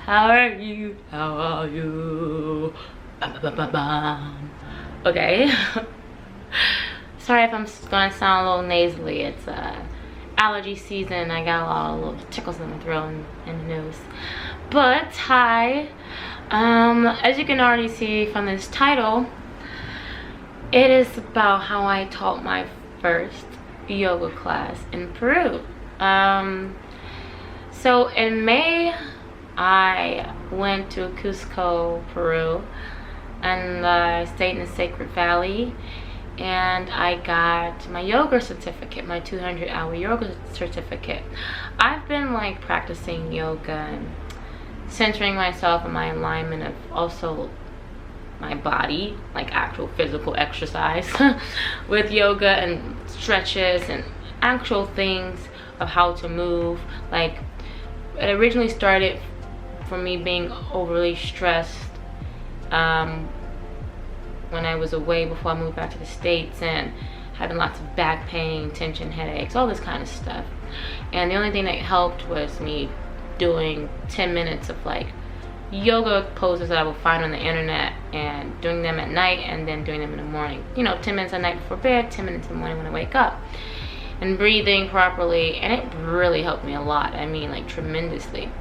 How are you? How are you? Bum, bum, bum, bum. Okay. Sorry if I'm gonna sound a little nasally. It's allergy season. I got a lot of little tickles in my throat and the nose. But hi. As you can already see from this title, it is about how I taught my first yoga class in Peru. So in May, I went to Cusco, Peru, and I stayed in the Sacred Valley, and I got my yoga certificate, my 200-hour yoga certificate. I've been like practicing yoga and centering myself in my alignment of also my body, like actual physical exercise with yoga and stretches and actual things of how to move. Like, it originally started from me being overly stressed when I was away before I moved back to the States, and having lots of back pain, tension, headaches, all this kind of stuff. And the only thing that helped was me doing 10 minutes of like yoga poses that I would find on the internet, and doing them at night and then doing them in the morning. 10 minutes at night before bed, 10 minutes in the morning when I wake up, and breathing properly. And it really helped me a lot. I mean, like, tremendously.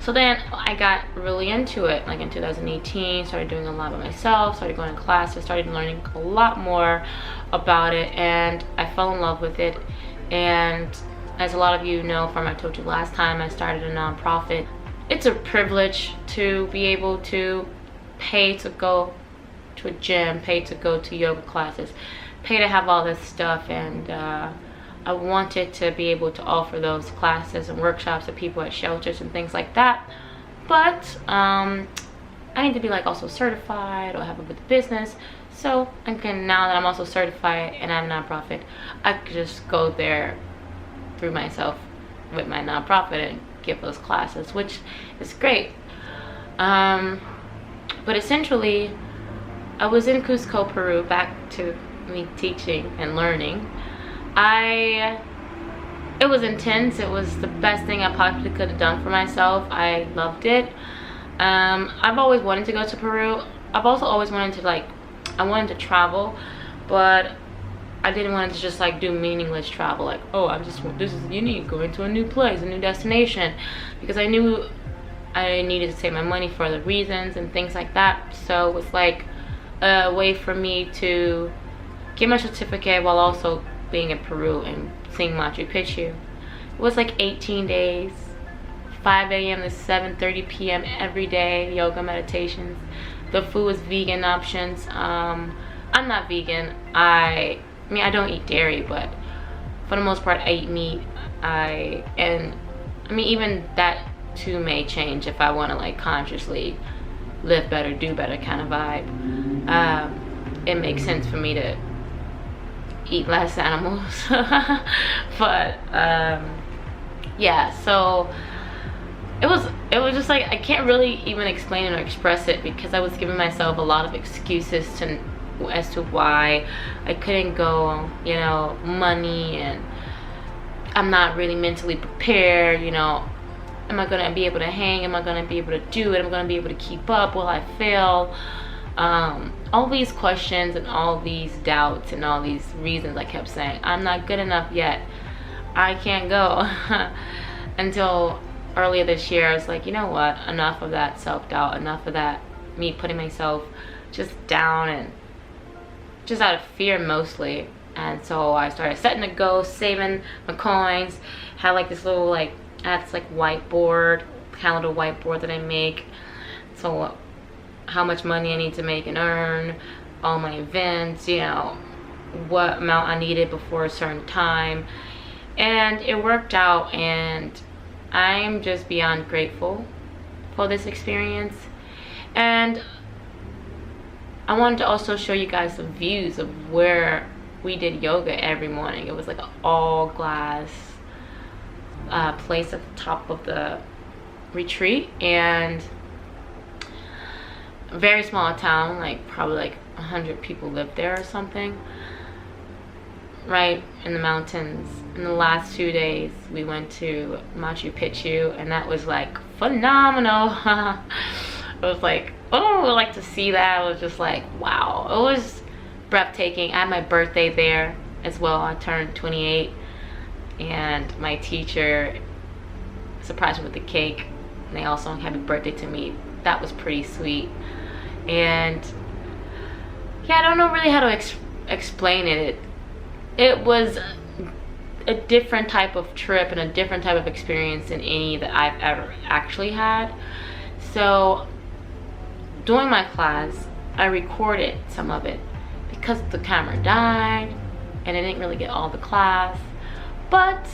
So then I got really into it, like in 2018, started doing a lot by myself, started going to classes, started learning a lot more about it, and I fell in love with it. And as a lot of you know from I told you last time, I started a nonprofit. It's a privilege to be able to pay to go to a gym, pay to go to yoga classes, pay to have all this stuff, and I wanted to be able to offer those classes and workshops to people at shelters and things like that. But I need to be like also certified or have a good business. So now that I'm also certified and I'm a nonprofit, I could just go there through myself with my nonprofit and give those classes, which is great. But essentially, I was in Cusco, Peru, back to me teaching and learning. It was intense. It was the best thing I possibly could have done for myself. I loved it. I've always wanted to go to Peru. I've also always wanted to I wanted to travel, but I didn't want to just like do meaningless travel. Like, oh, this is unique, going to a new place, a new destination, because I knew I needed to save my money for other reasons and things like that. So it was like a way for me to get my certificate while also being in Peru and seeing Machu Picchu. It was like 18 days, 5 a.m. to 7:30 p.m. every day, yoga meditations. The food was vegan options. I'm not vegan. I mean, I don't eat dairy, but for the most part I eat meat. Even that too may change if I want to like consciously live better, do better kind of vibe. It makes sense for me to eat less animals. But yeah, so it was just like, I can't really even explain it or express it, because I was giving myself a lot of excuses as to why I couldn't go. Money, and I'm not really mentally prepared. Am I gonna be able to hang? Am I gonna be able to do it? Am I gonna be able to keep up? Will I fail? All these questions and all these doubts and all these reasons I kept saying, I'm not good enough yet, I can't go. Until earlier this year, I was like, you know what, enough of that self-doubt, enough of that me putting myself just down, and just out of fear mostly. And so I started setting a goal, saving my coins, had like this little I had this whiteboard, calendar whiteboard that I make. So how much money I need to make and earn, all my events, what amount I needed before a certain time. And it worked out, and I'm just beyond grateful for this experience. And I wanted to also show you guys some views of where we did yoga every morning. It was like an all glass place at the top of the retreat, and a very small town, like probably like 100 people lived there or something. right in the mountains. In the last 2 days, we went to Machu Picchu, and that was like phenomenal. It was like, oh, I would like to see that. It was just like, wow. It was breathtaking. I had my birthday there as well. I turned 28, and my teacher surprised me with the cake, and they also happy birthday to me. That was pretty sweet. And yeah, I don't know really how to explain it. It was a different type of trip and a different type of experience than any that I've ever actually had. So during my class, I recorded some of it because the camera died and I didn't really get all the class, but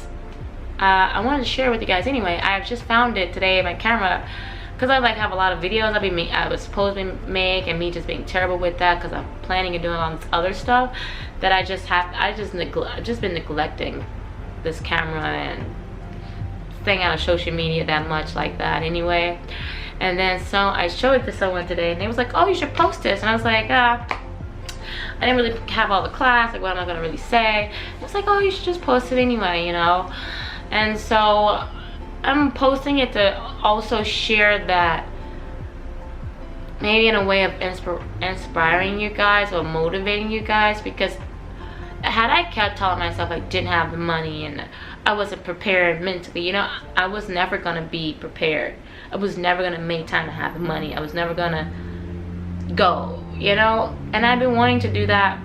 I wanted to share with you guys anyway. I've just found it today, my camera, because I like have a lot of videos I was supposed to make, and me just being terrible with that because I'm planning and doing all this other stuff that I just been neglecting this camera and staying out of social media that much like that anyway. And then so I showed it to someone today, and they was like, oh, you should post this. And I was like, I didn't really have all the class, like what am I gonna really say? It's like, oh, you should just post it anyway, you know. And so I'm posting it to also share that, maybe in a way of inspiring you guys or motivating you guys, because had I kept telling myself I didn't have the money and I wasn't prepared mentally, you know, I was never gonna be prepared. I was never gonna make time to have the money. I was never gonna go, you know. And I've been wanting to do that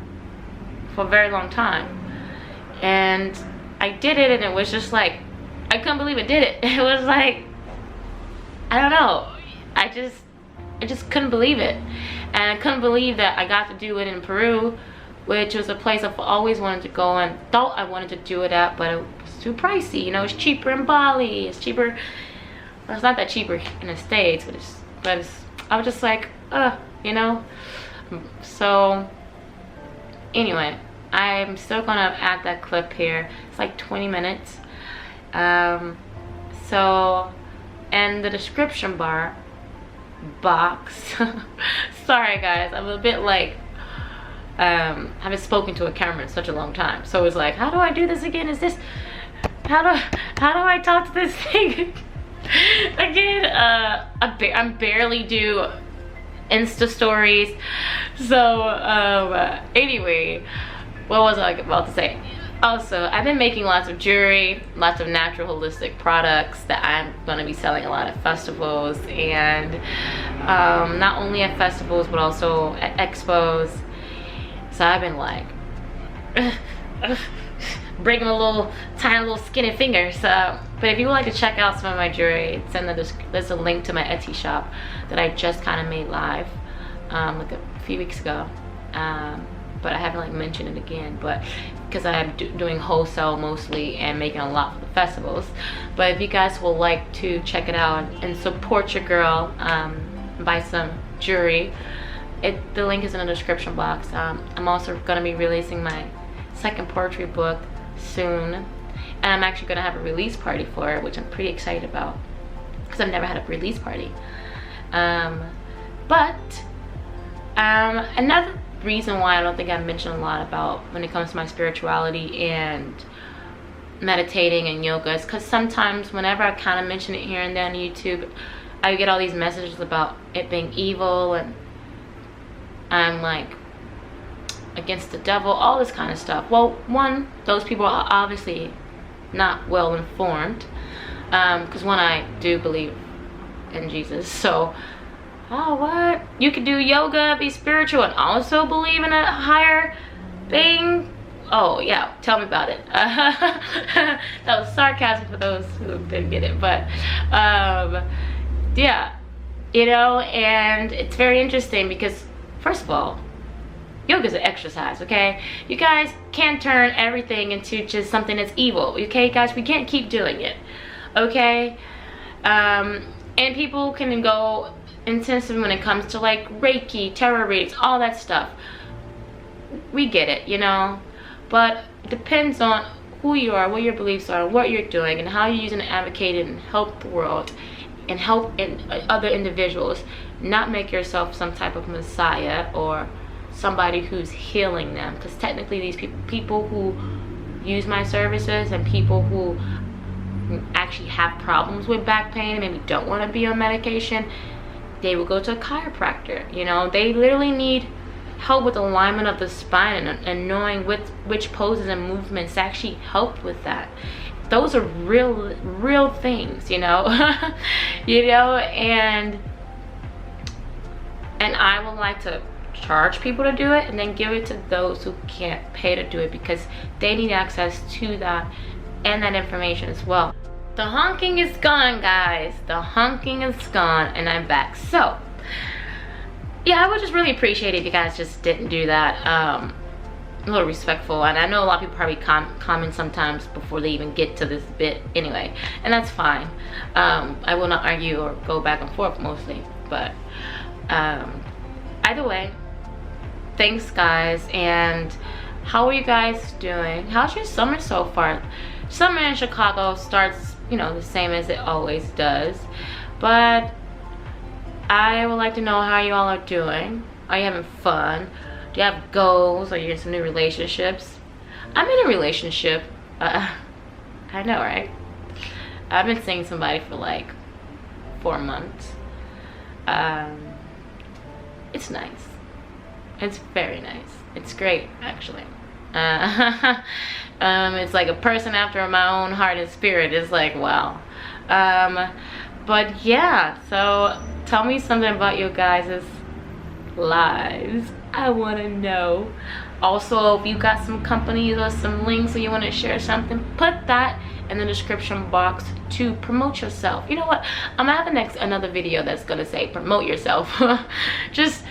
for a very long time, and I did it, and it was just like, I couldn't believe I did it. It was like, I don't know, I just couldn't believe it. And I couldn't believe that I got to do it in Peru, which was a place I've always wanted to go and thought I wanted to do it at, but it was too pricey, you know. It's cheaper in Bali, it's cheaper, well, it's not that cheaper in the States, but it's I was just like, you know. So anyway, I'm still gonna add that clip here. It's like 20 minutes. So in the description box sorry guys, I'm a bit like I haven't spoken to a camera in such a long time, so it's like, how do I do this again? Is this how do I talk to this thing again? I'm barely do Insta stories. So anyway, what was I about to say? Also, I've been making lots of jewelry, lots of natural holistic products that I'm going to be selling a lot at festivals, and not only at festivals but also at expos. So I've been like breaking a tiny little skinny finger. So, but if you would like to check out some of my jewelry, there's a link to my Etsy shop that I just kind of made live like a few weeks ago. But I haven't like mentioned it again, but because I'm doing wholesale mostly and making a lot for the festivals. But if you guys would like to check it out and support your girl, buy some jewelry, the link is in the description box. I'm also going to be releasing my second poetry book soon, and I'm actually going to have a release party for it, which I'm pretty excited about because I've never had a release party. Another reason why I don't think I've mentioned a lot about when it comes to my spirituality and meditating and yoga is because sometimes whenever I kind of mention it here and there on YouTube, I get all these messages about it being evil and I'm like against the devil, all this kind of stuff. Well, one, those people are obviously not well informed, because one, I do believe in Jesus. So oh, what? You could do yoga, be spiritual, and also believe in a higher thing? Oh, yeah, tell me about it. That was sarcasm for those who didn't get it, but yeah, you know, and it's very interesting because, first of all, yoga is an exercise, okay? You guys can't turn everything into just something that's evil, okay, guys? We can't keep doing it, okay? And people can go intensive when it comes to like Reiki, tarot readings, all that stuff. We get it, you know, but it depends on who you are, what your beliefs are, what you're doing, and how you're using to advocate and help the world and help other individuals, not make yourself some type of messiah or somebody who's healing them, because technically these people who use my services and people who actually have problems with back pain and maybe don't want to be on medication, they will go to a chiropractor. You know, they literally need help with alignment of the spine and knowing which poses and movements actually help with that. Those are real things, you know. You know, and I would like to charge people to do it and then give it to those who can't pay to do it, because they need access to that and that information as well. The honking is gone, guys. The honking is gone, and I'm back. So yeah, I would just really appreciate it if you guys just didn't do that. A little respectful, and I know a lot of people probably comment sometimes before they even get to this bit anyway, and that's fine. I will not argue or go back and forth mostly, but either way, thanks guys. And how are you guys doing? How's your summer so far? Summer in Chicago starts, you know, the same as it always does, but I would like to know how you all are doing. Are you having fun? Do you have goals? Are you in some new relationships? I'm in a relationship. I know, right? I've been seeing somebody for like 4 months. It's nice. It's very nice. It's great, actually. It's like a person after my own heart and spirit. It's like, wow. But yeah, so tell me something about your guys' lives. I want to know. Also, if you got some companies or some links or you want to share something, put that in the description box to promote yourself. You know what? I'm gonna have another video that's gonna say promote yourself. Just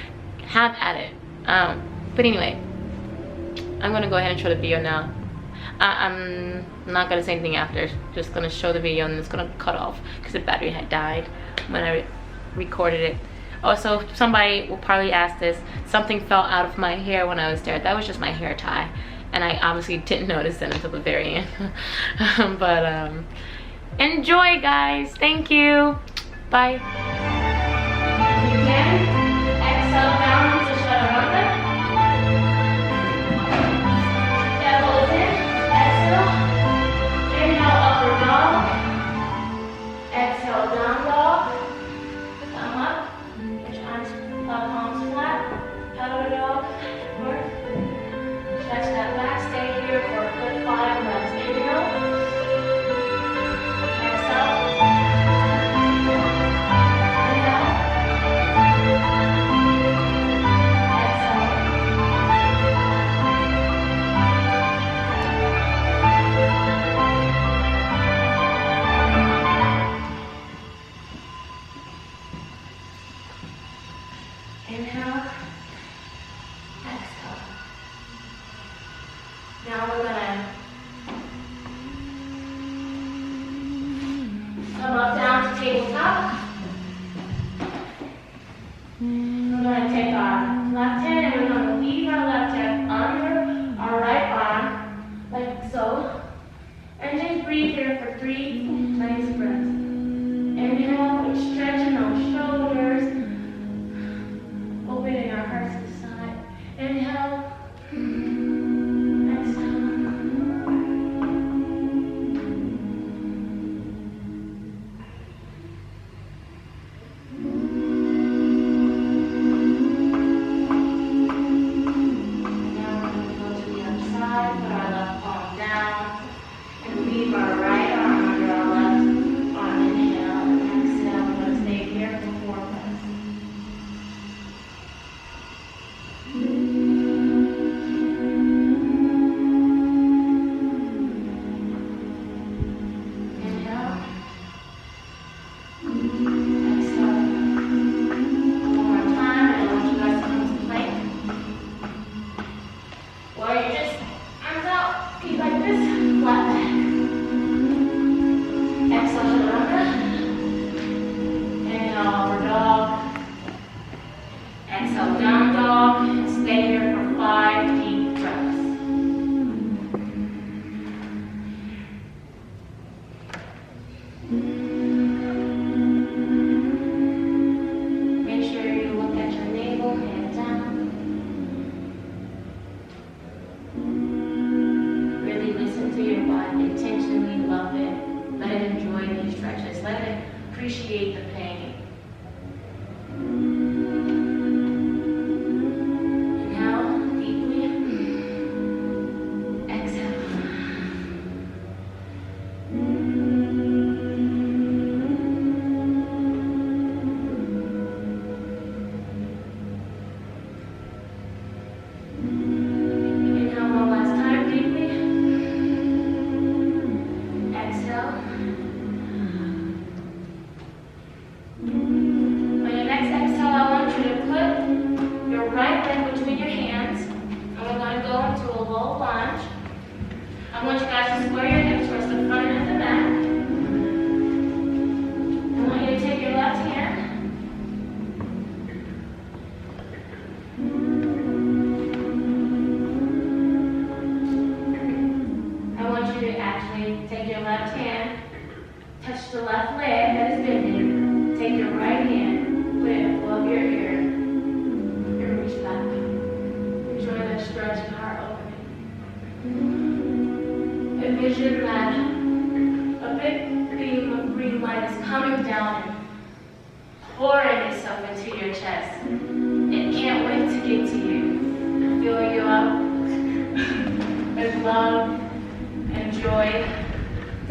have at it. But anyway, I'm gonna go ahead and show the video now. I'm not gonna say anything after. Just gonna show the video and it's gonna cut off because the battery had died when I recorded it. Also, somebody will probably ask this. Something fell out of my hair when I was there. That was just my hair tie, and I obviously didn't notice it until the very end. But enjoy, guys. Thank you. Bye. Again, exhale down to chaturanga. Elbows in. Exhale. Inhale, upward dog. Exhale, down dog. Come up. Palms flat, pedal dog, work. Stretch that back, stay here for a good 5 breaths. Inhale, exhale, inhale, inhale, exhale. Now we're gonna come up down to tabletop. We're gonna take our left hand and we're gonna leave our left hand under our right arm, like so. And just breathe here for 3 nice breaths. Inhale, we're stretching those shoulders. Opening our hearts to the side. Inhale. Exhale. Now we're going to go to the other side. Put our left palm down and leave our right arm under our left arm. Inhale and exhale. We're going to stay here for 4 breaths. Exhale, down dog, and stay here for 5 deep breaths. Make sure you look at your navel, head down.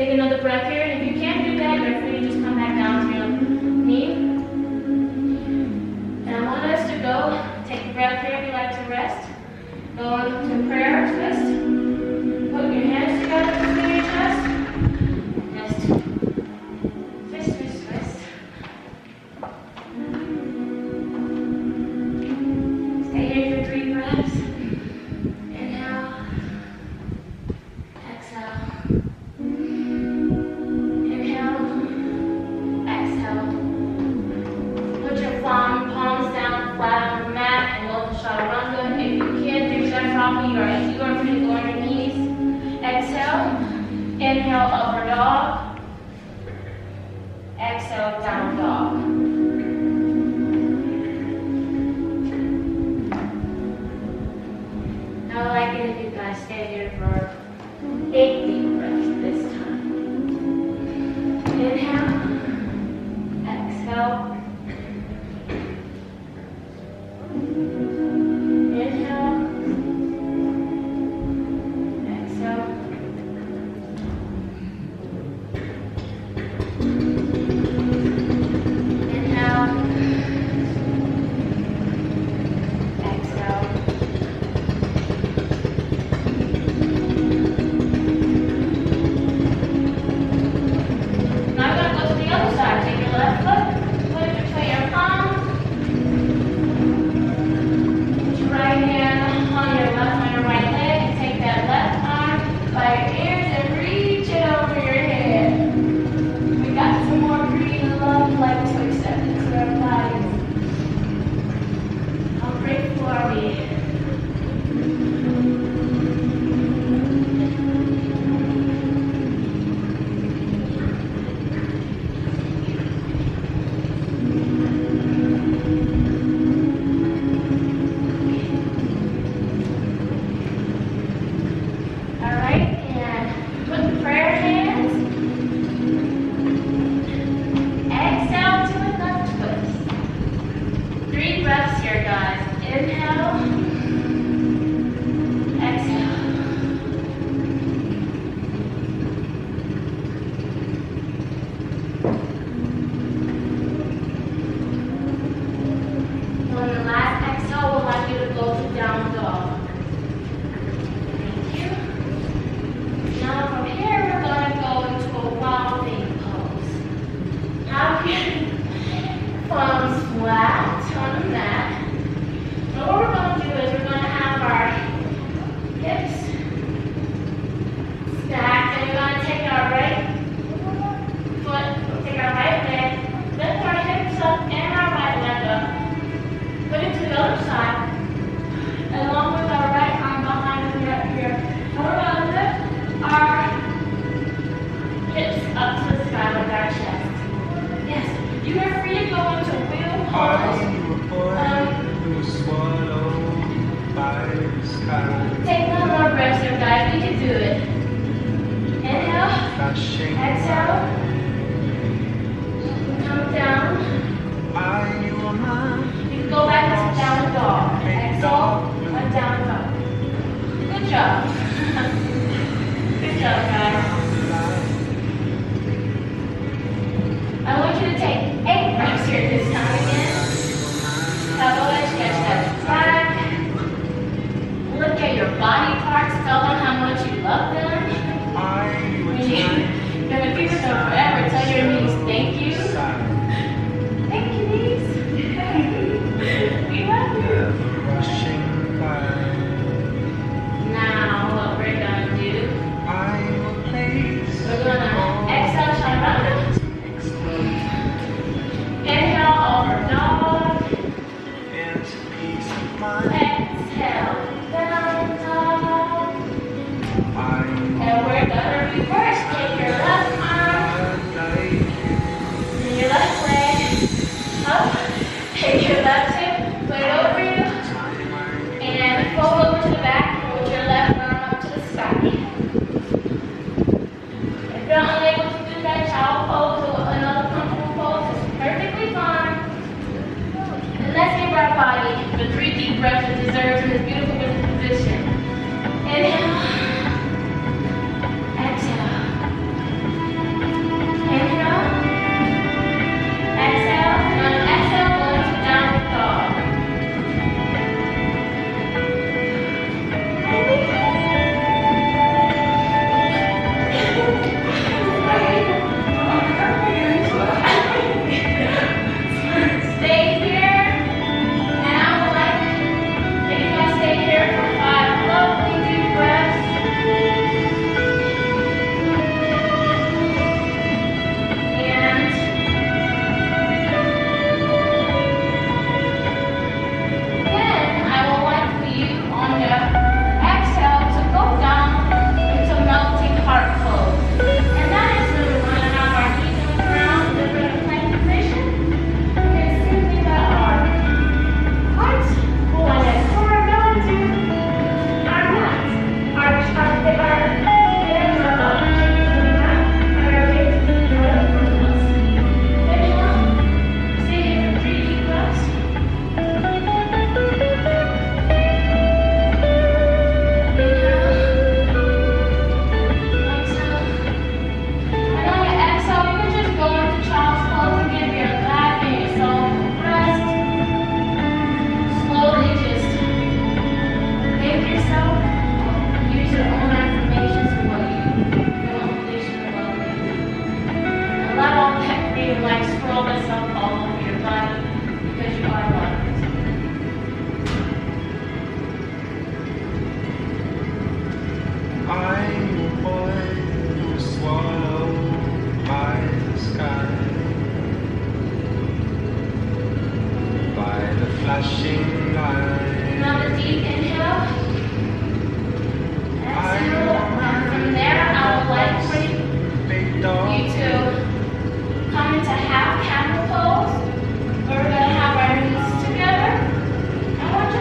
Take another breath here, and if you can't do that, you're free to just come back down to your knee. And I want us to go, take a breath here if you like to rest. Go into prayer twist. Put your hands together between your chest. Just twist, twist, twist. Stay here for 3 breaths. Inhale. Exhale. Inhale. Exhale. Put your palms down flat on the mat and go to chaturanga. If you can't do that properly, you are free to go on your knees. Exhale. Inhale, upper dog. Exhale, down dog. I would like it if you guys stay here for 8 deep breaths this time. Inhale. Exhale. Inhale. Exhale. Inhale. Exhale. Now we're going to go to the other side. Take your left foot, put it between your palms. Put your right hand on your right leg. Take that left arm by your ears and reach it over your head. We got some more green love like to accept into our bodies. How grateful are we? Alright, and put the prayer hands. Exhale to another twist. 3 breaths here, guys. Inhale. Exhale. On the last exhale, we'd like you to go to down dog. Thank you. Now from here, we're going to go into a wild thing pose. Now palms flat on the mat. And what we're going to do is we're going to have our hips stacked, and we're going to take our right foot, take our right leg, lift our hips up and our right leg up. Put it to the other side, along with our right arm behind us right here. And we're going to lift our hips up to the sky with our chest. Yes, you are free to go into wheel pose. Take one more breath here, guys. We can do it. Inhale. Exhale. Come down. You can go back to down dog. Exhale. A down dog. Good job. Good job, guys. I want you to take 8 breaths here this time again. Now go ahead and stretch that back. Look at your body parts. Tell them how much you love them. You're going to keep it there forever. Tell your knees, thank you. Thank you, knees. We love you. Now what we're going to do, we're going to exhale, chaturanga. Inhale, over dog. Exhale, down dog. And we're gonna reverse. Take your left arm and your left leg up. Take your left hip, put it over you, and fold over to the back with your left arm up to the sky. If you're unable to do that, child pose or another comfortable pose is perfectly fine. And let's give our body the 3 deep breaths it deserves in this beautiful position. Inhale. Exhale.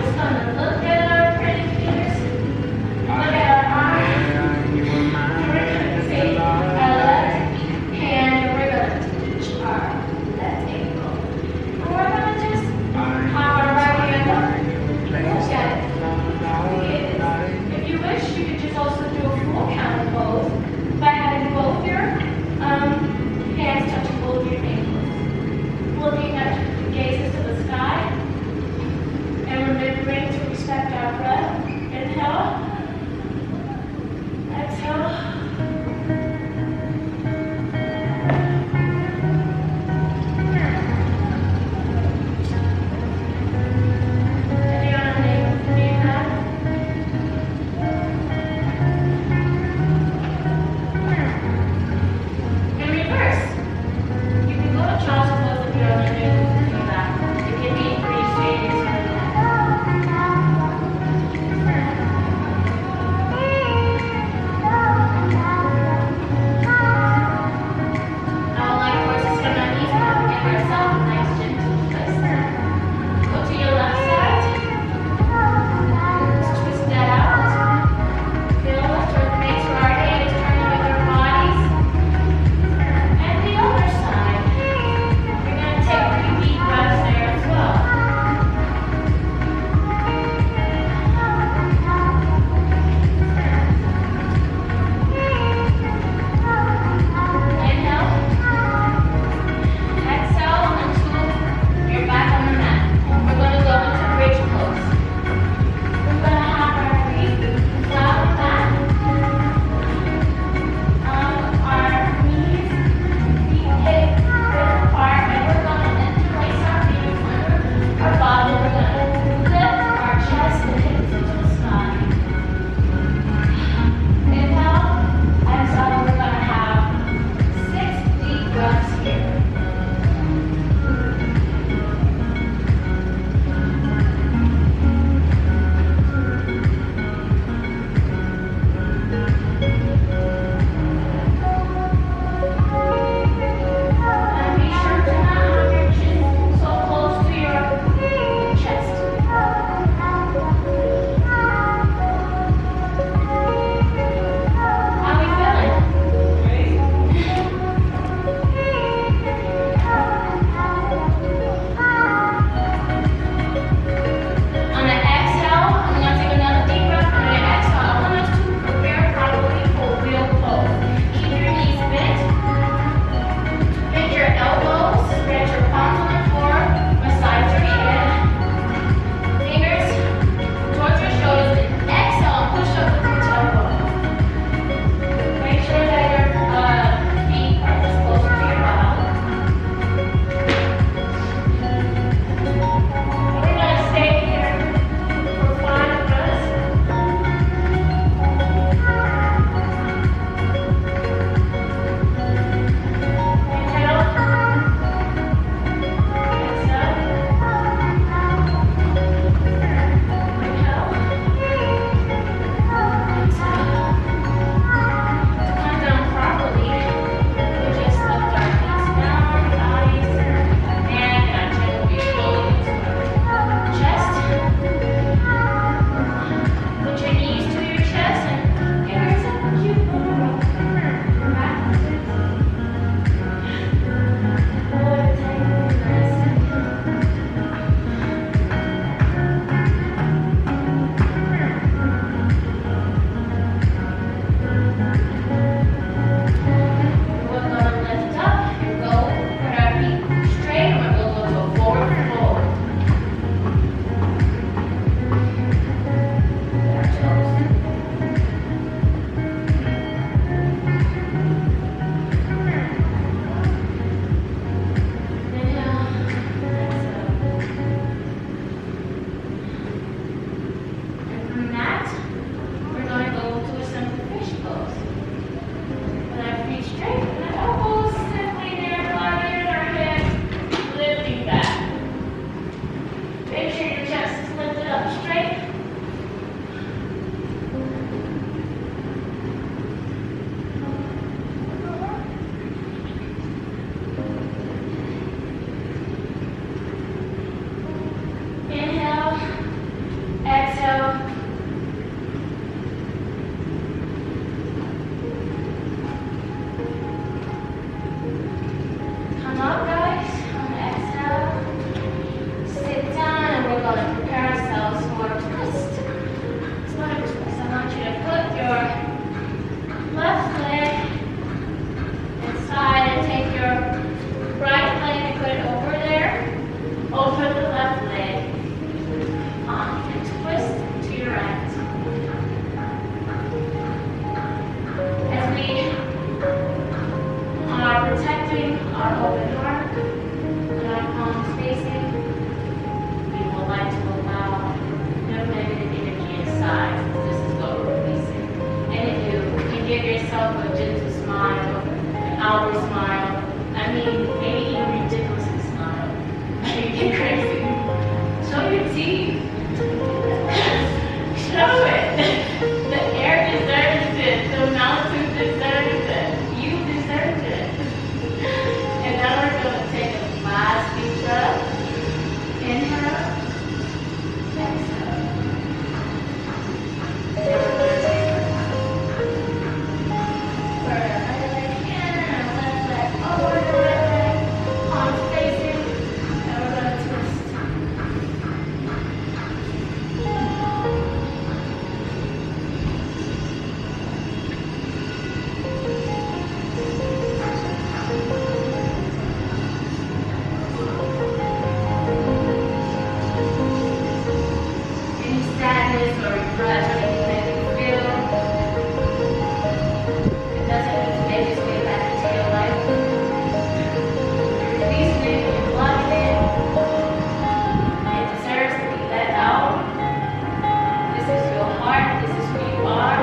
just gonna look at our pretty fingers, look at our arms. We're gonna take our left hand and we're gonna touch our left ankle. And we're gonna just pop our right hand up. Look at it. If you wish, you could just also do a full counter pose by having both your hands touching both your ankles. Looking at your gazes to the sky and remembering to respect open heart, with our palms facing, we would like to allow no negative energy inside. This is what we're releasing. And if you can give yourself a gentle smile, an outward smile, I mean, maybe even ridiculously smile. You get crazy. Show your teeth. Show it. The air deserves it. The mountain deserves it. You deserve it. And now we're going to take a last deep breath. Inhale. Exhale. And we're going to take for the right leg in and left leg over the right leg. Palms facing. And we're going to twist. Any sadness or regret or anything that you feel, it doesn't need to make its way back into your life. You're releasing it, you're blocking it. It deserves to be let out. This is your heart, this is who you are.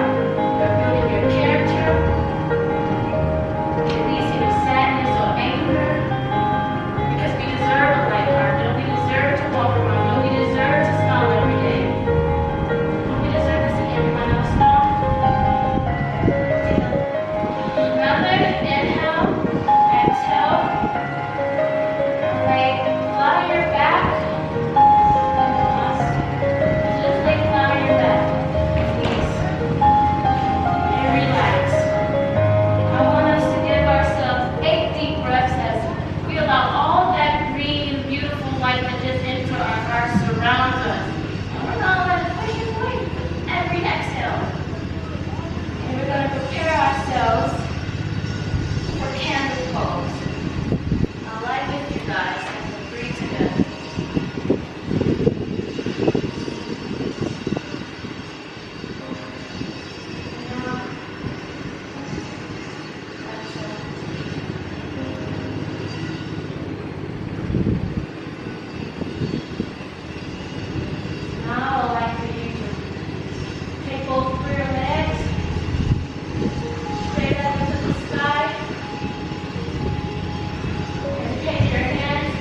You're building your character. Releasing your sadness or anger. Because we deserve a light heart. Don't we deserve to walk around? Don't we deserve to smile every day? Don't we deserve to see everyone else smile? Another inhale, exhale. Lay flat on your back. Just lay flat on your back, please. And relax. I want us to give ourselves 8 deep breaths as we allow all that green, beautiful light that just entered our hearts surrounds us. And we're going to let it push it away with every exhale. And we're going to prepare ourselves for candle pose. I'll lie with you guys as we breathe together. Now, exhale. Now I'd like for you to take both of your legs, straight up into the sky, and take your hands,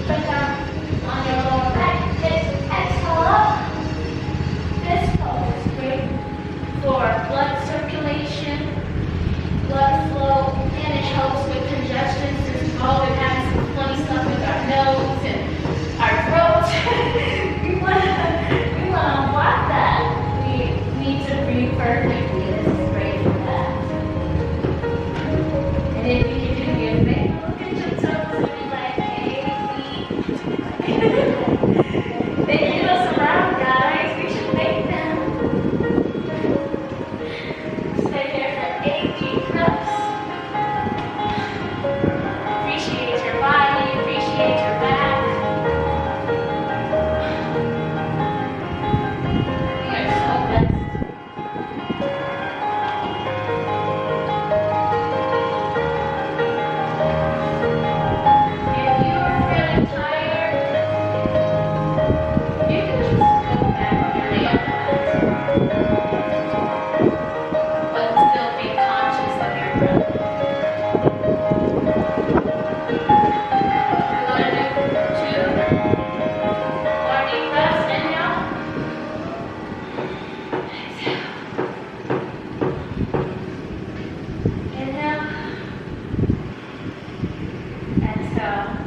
put them on your lower back, just exhale up. This pose is great for blood circulation, blood flow, and it helps with congestion since we've all been having some funny stuff with our nose and our throats. we want to unblock that. We need to breathe perfectly. This is great for that. And if you can do me a favor, look at your toes and be like, hey, they give us around, guys. We should make them. Stay there for 8 deep breaths. Appreciate your body, appreciate your back. We are so blessed. If you are feeling tired, you can just go back on your mat, but still be conscious of your breath. We're going to do 2 more deep breaths. Inhale. Exhale. Inhale. Exhale.